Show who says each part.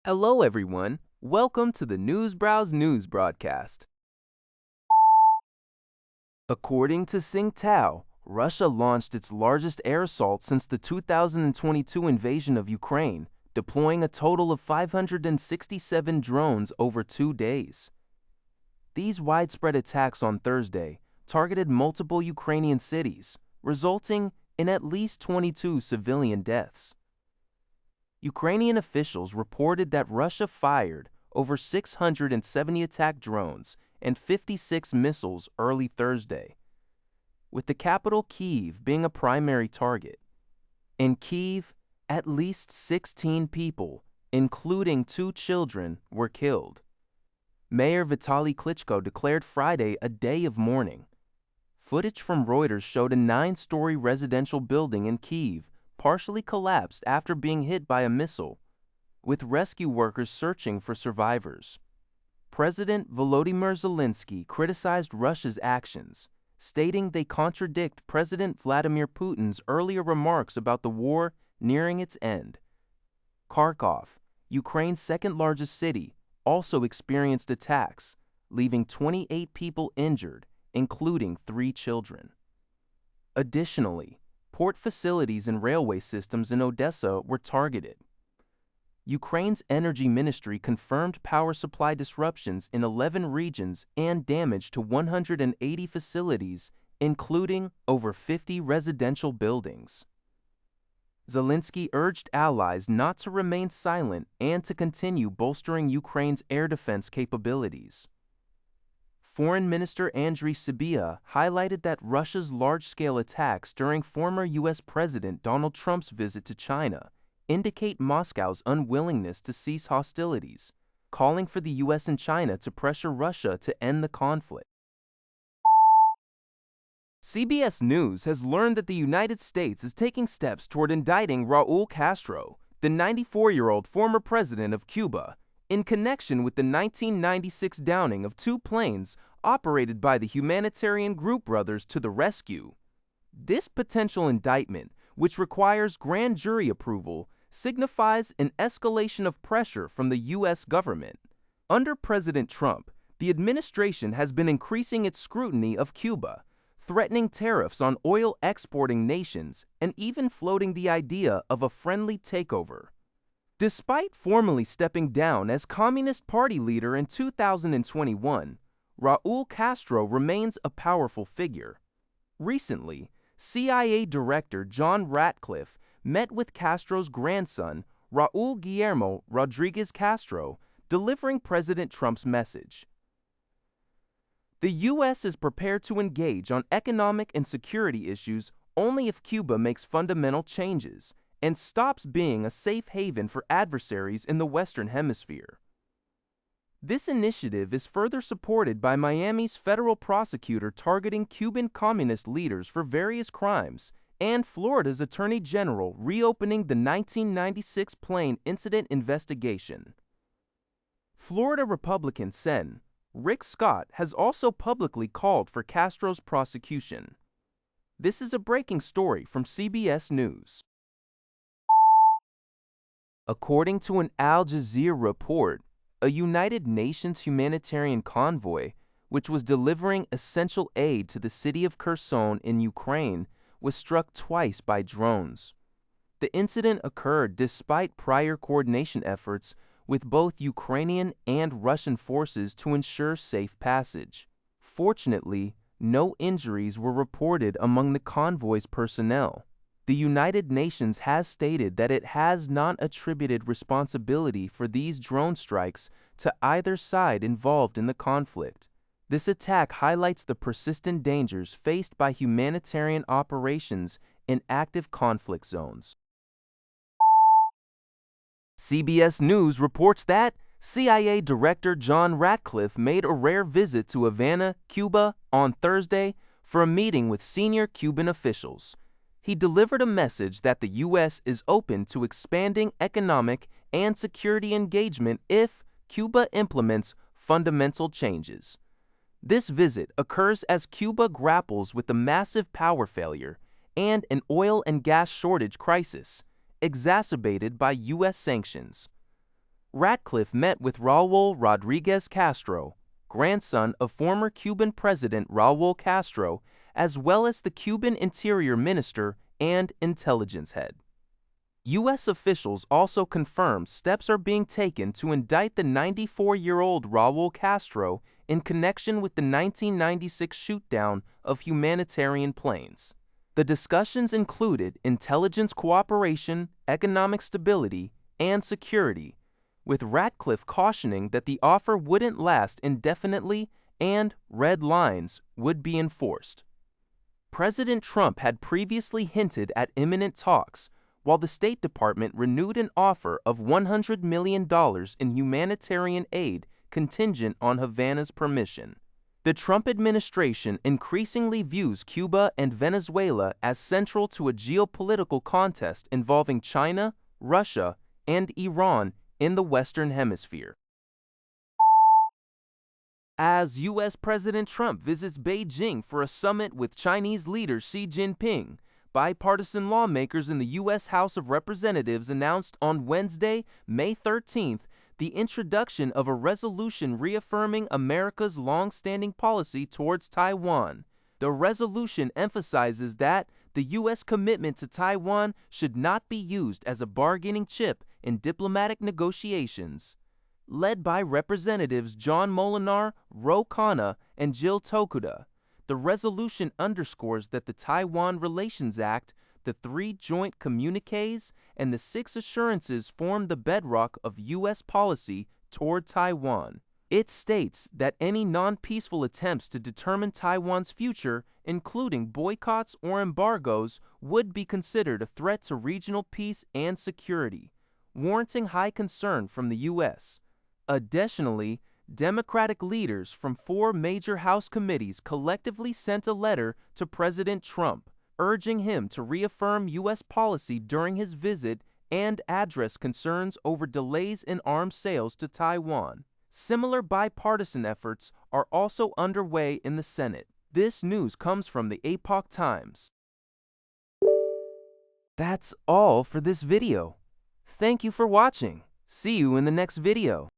Speaker 1: Hello, everyone. Welcome to the Newsbrowse News broadcast. According to Tsingtao, Russia launched its largest air assault since the 2022 invasion of Ukraine, deploying a total of 567 drones over 2 days. These widespread attacks on Thursday targeted multiple Ukrainian cities, resulting in at least 22 civilian deaths. Ukrainian officials reported that Russia fired over 670 attack drones and 56 missiles early Thursday, with the capital Kyiv being a primary target. In Kyiv, at least 16 people, including 2 children, were killed. Mayor Vitaly Klitschko declared Friday a day of mourning. Footage from Reuters showed a 9-story residential building in Kyiv partially collapsed after being hit by a missile, with rescue workers searching for survivors. President Volodymyr Zelensky criticized Russia's actions, stating they contradict President Vladimir Putin's earlier remarks about the war nearing its end. Kharkov, Ukraine's second-largest city, also experienced attacks, leaving 28 people injured, including 3 children. Additionally, port facilities and railway systems in Odessa were targeted. Ukraine's energy ministry confirmed power supply disruptions in 11 regions and damage to 180 facilities, including over 50 residential buildings. Zelensky urged allies not to remain silent and to continue bolstering Ukraine's air defense capabilities. Foreign Minister Andriy Sybiha highlighted that Russia's large-scale attacks during former U.S. President Donald Trump's visit to China indicate Moscow's unwillingness to cease hostilities, calling for the U.S. and China to pressure Russia to end the conflict. CBS News has learned that the United States is taking steps toward indicting Raúl Castro, the 94-year-old former president of Cuba, in connection with the 1996 downing of 2 planes operated by the Humanitarian group Brothers to the Rescue. This potential indictment, which requires grand jury approval, signifies an escalation of pressure from the U.S. government. Under President Trump, the administration has been increasing its scrutiny of Cuba, threatening tariffs on oil-exporting nations and even floating the idea of a friendly takeover. Despite formally stepping down as Communist Party leader in 2021, Raúl Castro remains a powerful figure. Recently, CIA Director John Ratcliffe met with Castro's grandson, Raúl Guillermo Rodriguez Castro, delivering President Trump's message. The U.S. is prepared to engage on economic and security issues only if Cuba makes fundamental changes and stops being a safe haven for adversaries in the Western Hemisphere. This initiative is further supported by Miami's federal prosecutor targeting Cuban communist leaders for various crimes and Florida's Attorney General reopening the 1996 plane incident investigation. Florida Republican Sen. Rick Scott has also publicly called for Castro's prosecution. This is a breaking story from CBS News. According to an Al Jazeera report, a United Nations humanitarian convoy, which was delivering essential aid to the city of Kherson in Ukraine, was struck twice by drones. The incident occurred despite prior coordination efforts with both Ukrainian and Russian forces to ensure safe passage. Fortunately, no injuries were reported among the convoy's personnel. The United Nations has stated that it has not attributed responsibility for these drone strikes to either side involved in the conflict. This attack highlights the persistent dangers faced by humanitarian operations in active conflict zones. CBS News reports that CIA Director John Ratcliffe made a rare visit to Havana, Cuba, on Thursday for a meeting with senior Cuban officials. He delivered a message that the U.S. is open to expanding economic and security engagement if Cuba implements fundamental changes. This visit occurs as Cuba grapples with a massive power failure and an oil and gas shortage crisis, exacerbated by U.S. sanctions. Ratcliffe met with Raúl Rodriguez Castro, grandson of former Cuban President Raúl Castro, as well as the Cuban Interior Minister and intelligence head. U.S. officials also confirmed steps are being taken to indict the 94-year-old Raúl Castro in connection with the 1996 shootdown of Humanitarian planes. The discussions included intelligence cooperation, economic stability, and security, with Ratcliffe cautioning that the offer wouldn't last indefinitely and red lines would be enforced. President Trump had previously hinted at imminent talks, while the State Department renewed an offer of $100 million in humanitarian aid contingent on Havana's permission. The Trump administration increasingly views Cuba and Venezuela as central to a geopolitical contest involving China, Russia, and Iran in the Western Hemisphere. As U.S. President Trump visits Beijing for a summit with Chinese leader Xi Jinping, bipartisan lawmakers in the U.S. House of Representatives announced on Wednesday, May 13th, the introduction of a resolution reaffirming America's long-standing policy towards Taiwan. The resolution emphasizes that the U.S. commitment to Taiwan should not be used as a bargaining chip in diplomatic negotiations. Led by Representatives John Molinar, Ro Khanna, and Jill Tokuda, the resolution underscores that the Taiwan Relations Act, the 3 joint communiques, and the 6 assurances form the bedrock of U.S. policy toward Taiwan. It states that any non-peaceful attempts to determine Taiwan's future, including boycotts or embargoes, would be considered a threat to regional peace and security, warranting high concern from the U.S. Additionally, Democratic leaders from 4 major House committees collectively sent a letter to President Trump, urging him to reaffirm U.S. policy during his visit and address concerns over delays in arms sales to Taiwan. Similar bipartisan efforts are also underway in the Senate. This news comes from the Epoch Times. That's all for this video. Thank you for watching. See you in the next video.